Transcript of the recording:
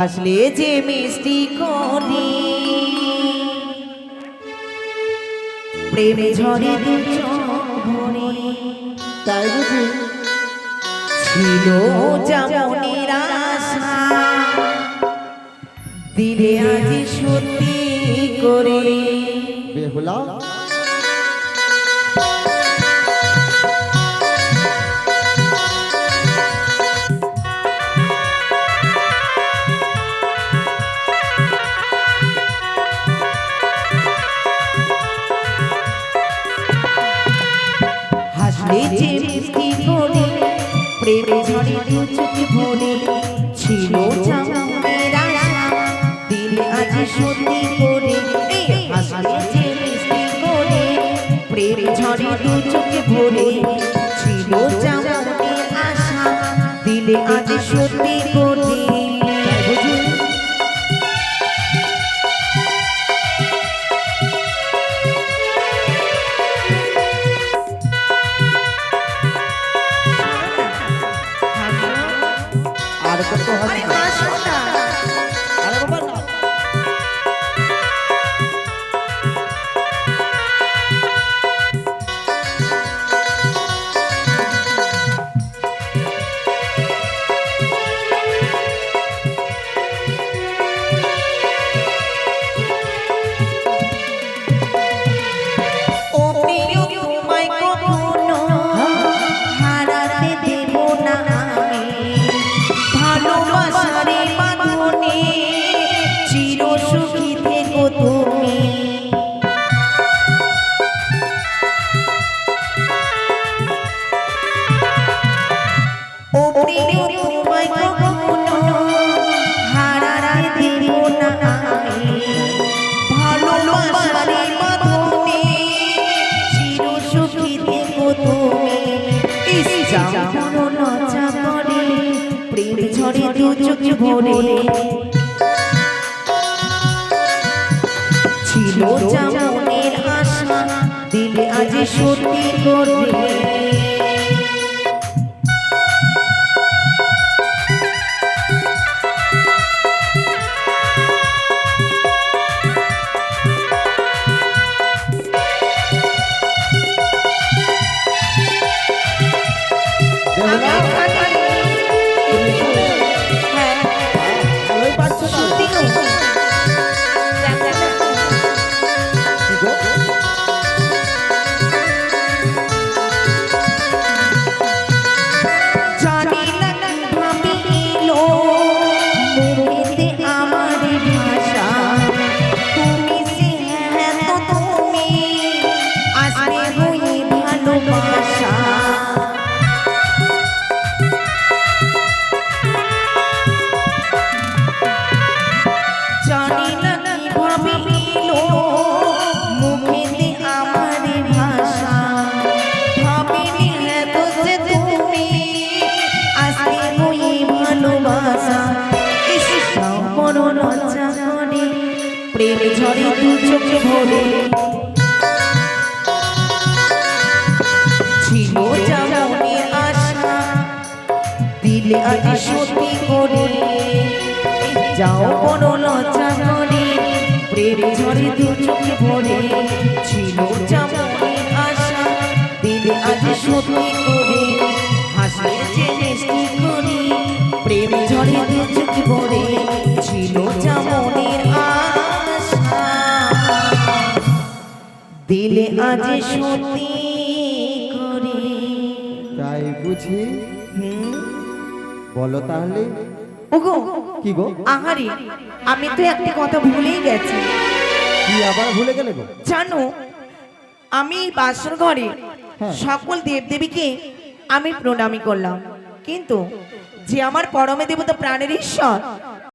আসলে যে মিষ্টি কোনি প্রেমে ঝরে দু চোখ ভরে তাই বুঝি ছিল যেমনের আশা দিলে আজ সত্যি করে বেহুলা হাসলে যে মিষ্টি কোনি প্রেমে ঝরে দু চোখ ভরে ছিল যেমনের আশা দিলে আজ সত্যি করে হাসলে যে মিষ্টি কোনি প্রেমে ঝরে দু চোখ ভরে ছিল যেমনের আশা দিলে আজ সত্যি করে তাই বুঝি আর কত আরে হাসি আসো না আরে বাবা না ও প্রিয় তোমায় কখনো হারাতে দেব না আমি ভালোবাসারে বাঁধনে চির সুখী থেকো তুমি ও প্রিয় তোমায় কখনো হারাতে দেব না আমি ভালোবাসারে বাঁধনে চির সুখী থেকো তুমি যাও লজ্জা করে প্রেম ঝরে দু চোখ ভরে ছিল যেমনের আশা দিলে আজ সত্যি করে বেহুলা ভালোই পারছো না কি গো জানি না ভাবি এলো মুখেতে আমার ভাষা তুমি সে হ্যাঁ তো তুমি আসবে হয়ে ভালোবাসা জানি না কিভাবে এলো মুখেতে আমার ভাষা ভাবিনি এত যে তুমি আসবে হয়ে ভালোবাসা এসেও বড় লজ্জা করে প্রেম ঝরে দু চোখ ভরে ছিল যেমনের আশা দিলে আজ সত্যি করে যাও বড় লজ্জা করে প্রেম ঝরে দু চোখ ভরে ছিল যেমনের আশা দিলে আজ সত্যি করে হাসলে যে মিষ্টি করে প্রেম ঝরে দু চোখ ভরে ছিল যেমনের আশা দিলে আজ সত্যি করে তাই বুঝি বলো তাহলে ওগো কি গো আহারে আমি তো একটা কথা ভুলেই গেছি কি আবার ভুলে গেলে গো জানো আমি এই বাসর ঘরে হ্যাঁ। সকল দেবদেবীকে আমি প্রণামী করলাম কিন্তু যে আমার পরমে দেবতা প্রাণের ঈশ্বর